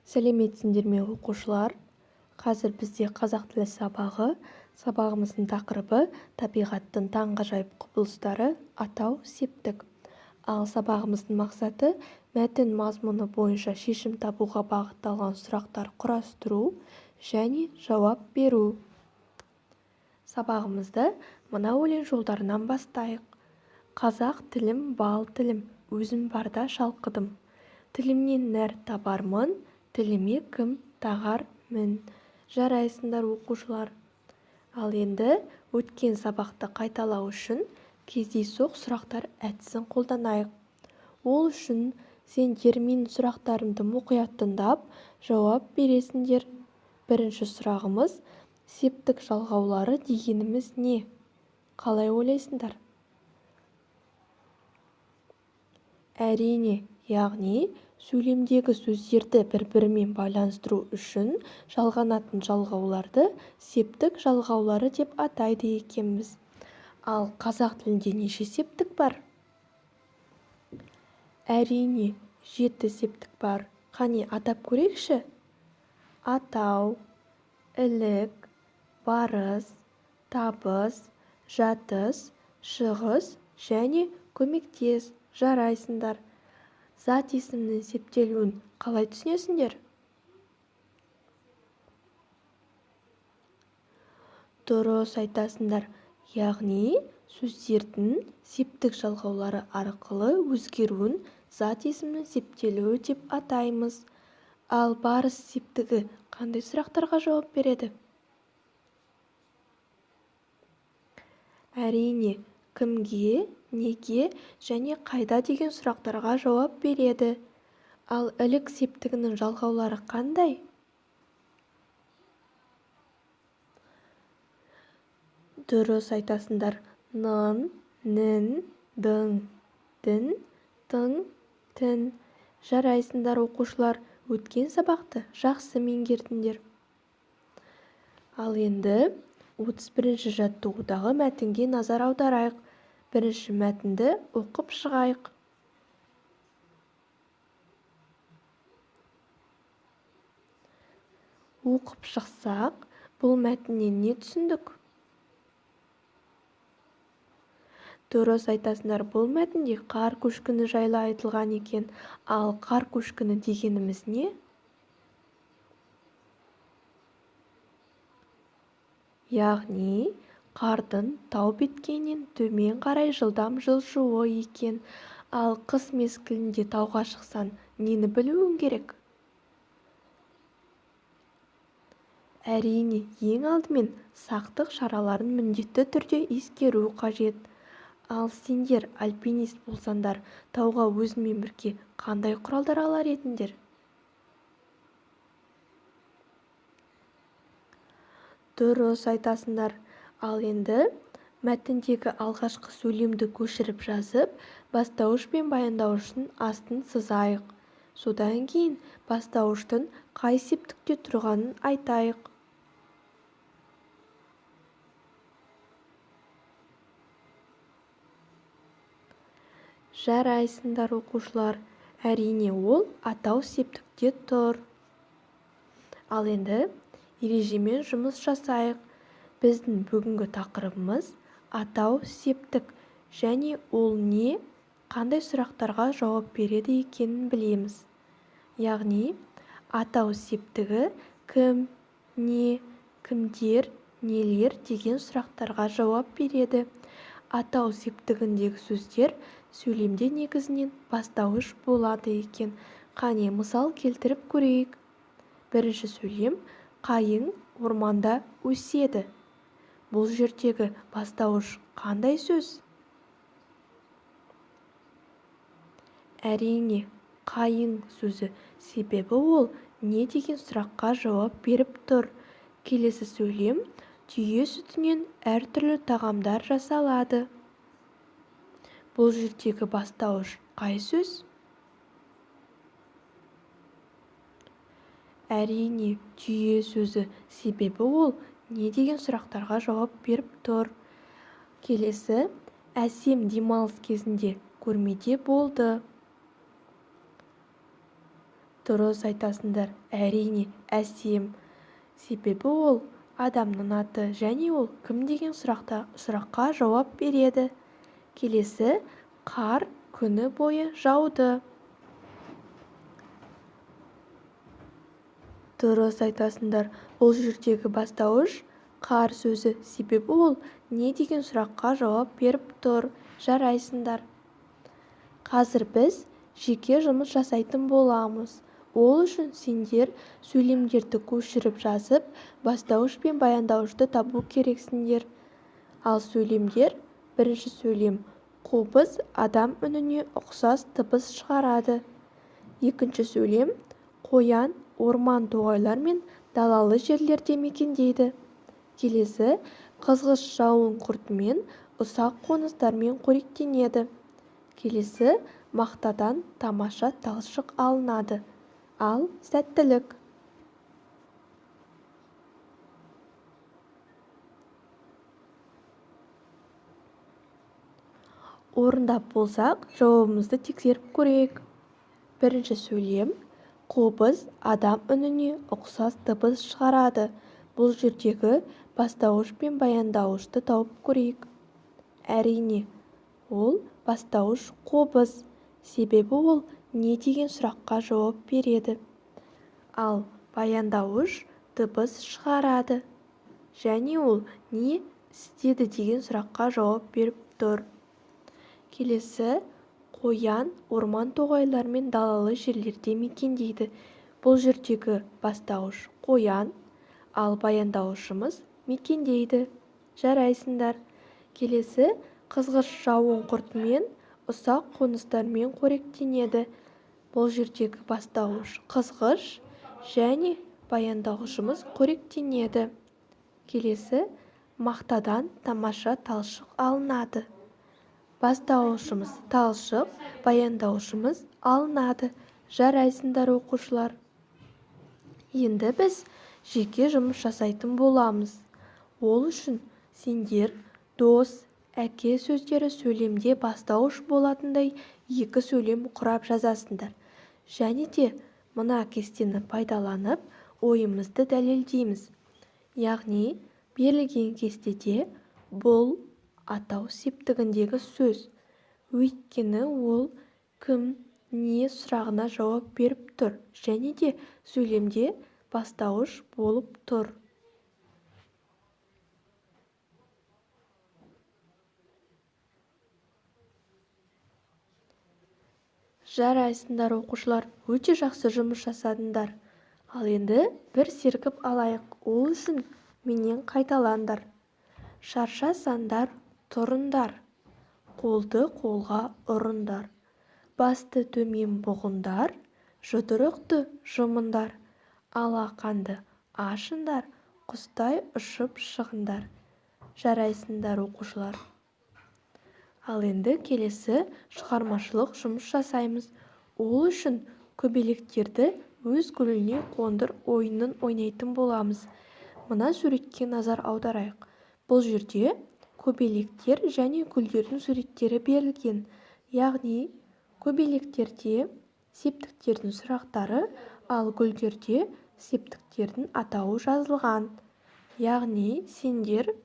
Сәлеметсіңдер ме оқушылар? Қазір бізде қазақ тілі сабағы. Сабағымыздың тақырыбы табиғаттың таңғажайып құбылыстары, атау, септік. Ал сабағымыздың мақсаты мәтін мазмұны бойынша шешім табуға бағытталған сұрақтар құрастыру және жауап беру. Сабағымызды мына өлең жолдарынан бастайық. Қазақ тілім бал тілім, өзім барда шалқыдым. Тілімнен нәр табармын, тіліме кім тағар мін. Жарайсыңдар оқушылар. Ал енді өткен сабақты қайталау үшін кездейсоқ сұрақтар әдісін қолданайық. Ол үшін сендер менің сұрақтарымды мұқият тыңдап жауап бересіңдер. Бірінші сұрағымыз: септік жалғаулары дегеніміз не? Қалай ойлайсыңдар? Әрине, яғни сөйлемдегі сөздерді бір-бірімен байланыстыру үшін жалғанатын жалғауларды септік жалғаулары деп атайды екенбіз. Ал қазақ тілінде неше септік бар? Әрине, 7 септік бар. Қане атап көрейікші? Атау, ілік, барыс, табыс, жатыс, шығыс және көмектес. Жарайсыңдар. Зат есімнің септелуін қалай түсінесіңдер? Дұрыс айтасыңдар. Яғни сөздердің септік жалғаулары арқылы өзгеруін зат есімнің септелуі деп атаймыз. Ал барыс септігі қандай сұрақтарға жауап береді? Әрине, кімге, неге және қайда деген сұрақтарға жауап береді. Ал ілік септігінің жалғаулары қандай? Дұрыс айтасыңдар. Нын, нін, дың, дін, тың, тін. Жарайсыңдар оқушылар, өткен сабақты жақсы меңгердіңдер. Ал енді 31-ші жаттығудағы мәтінге назар аударайық. Бірінші мәтінді оқып шығайық. Оқып шықсақ, бұл мәтіннен не түсіндік? Дұрыс айтасыңдар, бұл мәтінде қар көшкіні жайлы айтылған екен. Ал қар көшкіні дегеніміз не? Яғни қардың тау беткейінен төмен қарай жылдам жылжуы екен. Ал қыс мезгілінде тауға шықсан, нені білуің керек? Әрине, ең алдымен сақтық шараларын міндетті түрде ескеру қажет. Ал сендер альпинист болсаңдар, тауға өзіңмен бірге қандай құралдар алар едіңдер? Дұрыс айтасыңдар. Ал енді мәтіндегі алғашқы сөйлемді көшіріп жазып, бастауыш пен баяндауыштың астын сызайық. Содан кейін бастауыштың қай септікте тұрғанын айтайық. Жарайсыңдар оқушылар. Әрине, ол атау септікте тұр. Ал енді ережемен жұмыс жасайық. Біздің бүгінгі тақырыбымыз атау септік және ол не, қандай сұрақтарға жауап береді екенін білеміз. Яғни атау септігі кім, не, кімдер, нелер деген сұрақтарға жауап береді. Атау септігіндегі сөздер сөйлемде негізінен бастауыш болады екен. Қане мысал келтіріп көрейік. Бірінші сөйлем: қайың орманда өседі. Бұл жердегі бастауыш қандай сөз? Әрине, қайың сөзі, себебі ол не деген сұраққа жауап беріп тұр. Келесі сөйлем: түйе сүтінен әртүрлі тағамдар жасалады. Бұл жердегі бастауыш қай сөз? Әрине, түйе сөзі, себебі ол не деген сұрақтарға жауап беріп тұр. Келесі: әсем демалыс кезінде көрмеде болды. Дұрыс айтасыңдар, әрине, әсем. Себебі ол адамның аты және ол кім деген сұраққа жауап береді. Келесі, қар күні бойы жауды. Дұрыс айтасыңдар, бұл жердегі бастауыш қар сөзі, себебі ол не деген сұраққа жауап беріп тұр. Жарайсыңдар. Қазір біз жеке жұмыс жасайтын боламыз. Ол үшін сендер сөйлемдерді көшіріп жазып, бастауыш пен баяндауышты табу керексіңдер. Ал сөйлемдер: бірінші сөйлем: қобыз адам үніне ұқсас дыбыс шығарады. Екінші сөйлем: қоян орман тоғайлар мен далалы жерлерде мекендейді. Келесі: қызғыш жауын құртымен ұсақ қоныстармен қоректенеді. Келесі: мақтадан тамаша талшық алынады. Ал сәттілік. Орындап болсақ, жауабымызды тексеріп көрейік. Бірінші сөйлем: қобыз адам үніне ұқсас дыбыс шығарады. Бұл жердегі бастауыш пен баяндауышты тауып көрейік. Әрине, ол бастауыш қобыз, себебі ол не деген сұраққа жауап береді. Ал баяндауыш дыбыс шығарады, және ол не істеді деген сұраққа жауап беріп тұр. Келесі: қоян орман тоғайлар мен далалы жерлерде мекендейді. Бұл жердегі бастауыш қоян, ал баяндаушымыз мекендейді. Жарайсыңдар. Келесі: қызғыш жауын құртымен ұсақ қоныстармен қоректенеді. Бұл жердегі бастауыш қызғыш және баяндаушымыз қоректенеді. Келесі: мақтадан тамаша талшық алынады. Бастаушымыз талшық, баяндаушымыз алынады. Жарайсыңдар оқушылар. Енді біз жеке жұмыс жасайтын боламыз. Ол үшін сендер дос, әке сөздері сөйлемде бастауыш болатындай екі сөйлем құрап жазасыңдар. Және де мына кестені пайдаланып ойымызды дәлелдейміз. Яғни берілген кестеде бұл атау септігіндегі сөз. Өйткені ол кім, не сұрағына жауап беріп тұр, және де сөйлемде бастауыш болып тұр. Жарайсыңдар оқушылар, өте жақсы жұмыс жасадыңдар. Ал енді бір сергіп алайық. Ол үшін менен қайталаңдар. Шаршасаңдар, тұрыңдар. Қолды қолға ұрыңдар. Басты төмен бұғыңдар. Жұдырықты жұмыңдар. Алақанды ашыңдар. Құстай ұшып шығыңдар. Жарайсыңдар оқушылар. Ал енді келесі шығармашылық жұмыс жасаймыз. Ол үшін көбелектерді өз гүліне қондыр ойынын ойнайтын боламыз. Мына суретке назар аударайық. Бұл жерде көбелектер және гүлдердің суреттері берілген. Яғни көбелектерде септіктердің сұрақтары, ал гүлдерде септіктердің атауы жазылған. Яғни сендер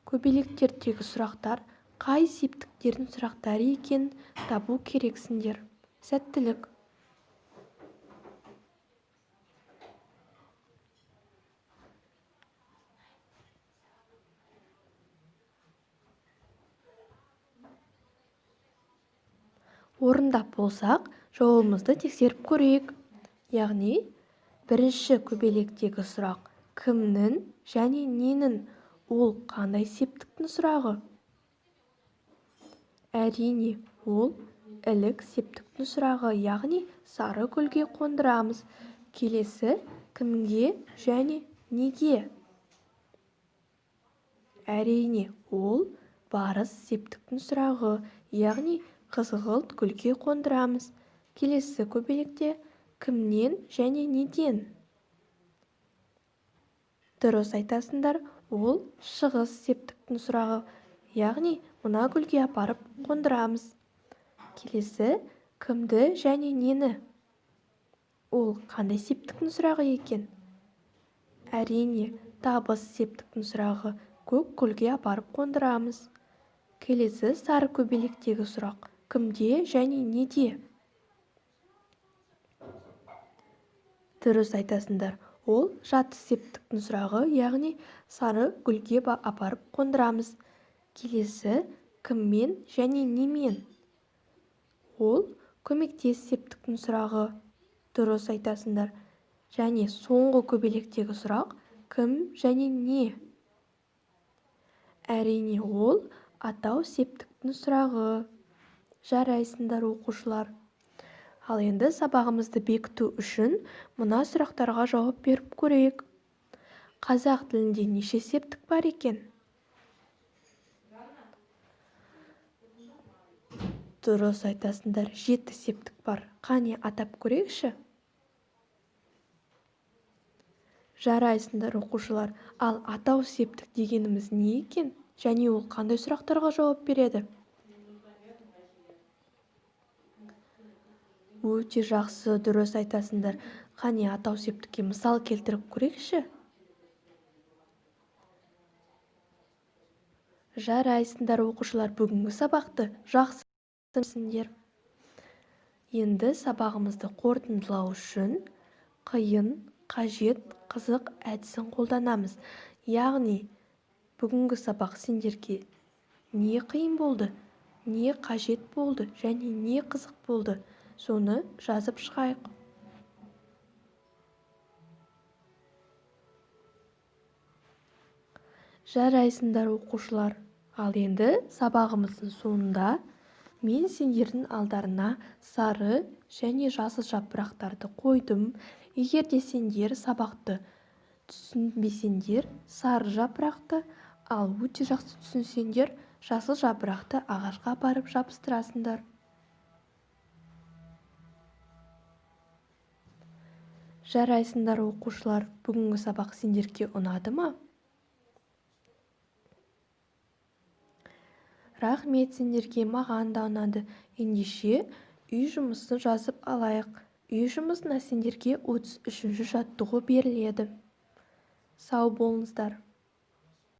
көбелектердегі сұрақтар қай септіктердің сұрақтары екенін табу керексіңдер. Сәттілік. Орындап болсақ, жауабымызды тексеріп көрейік. Яғни бірінші көбелектегі сұрақ кімнің және ненің? Ол қандай септіктің сұрағы? Әрине, ол ілік септіктің сұрағы, яғни сары гүлге қондырамыз. Келесі кімге және неге? Әрине, ол барыс септіктің сұрағы, яғни қызғылт гүлге қондырамыз. Келесі көбелекте кімнен және неден? Дұрыс айтасыңдар, ол шығыс септіктің сұрағы, яғни мына гүлге апарып қондырамыз. Келесі кімді және нені? Ол қандай септіктің сұрағы екен? Әрине, табыс септіктің сұрағы. Көк гүлге апарып қондырамыз. Келесі сары көбелектегі сұрақ. Кімде және неде? Дұрыс айтасыңдар. Ол жатыс септіктің сұрағы, яғни сары гүлге апарып қондырамыз. Келесі кіммен және немен? Ол көмектес септіктің сұрағы. Дұрыс айтасыңдар. Және соңғы көбелектегі сұрақ кім және не? Әрине, ол атау септіктің сұрағы. Жарайсыңдар оқушылар. Ал енді сабағымызды бекіту үшін мына сұрақтарға жауап беріп көрейік. Қазақ тілінде неше септік бар екен? Дұрыс айтасыңдар, 7 септік бар. Қане атап көрейікші? Жарайсыңдар оқушылар. Ал атау септік дегеніміз не екен? Және ол қандай сұрақтарға жауап береді? Өте жақсы, дұрыс айтасыңдар. Қане атау септікке мысал келтіріп көрейікші? Жарайсыңдар оқушылар, бүгінгі сабақты жақсы түсіндіңдер. Енді сабағымызды қорытындылау үшін қиын, қажет, қызық әдісін қолданамыз. Яғни бүгінгі сабақ сендерге не қиын болды, не қажет болды және не қызық болды, соны жазып шығайық. Жарайсыңдар оқушылар. Ал енді сабағымыздың соңында мен сендердің алдарына сары және жасыл жапырақтарды қойдым. Егер де сендер сабақты түсінбесеңдер, сары жапырақты, ал өте жақсы түсінсеңдер, жасыл жапырақты ағашқа апарып жабыстырасыңдар. Жарайсыңдар оқушылар, бүгінгі сабақ сендерге ұнады ма? Рахмет сендерге, маған да ұнады. Ендеше үй жұмысын жазып алайық. Үй жұмысына сендерге 33-ші жаттығу беріледі. Сау болыңыздар.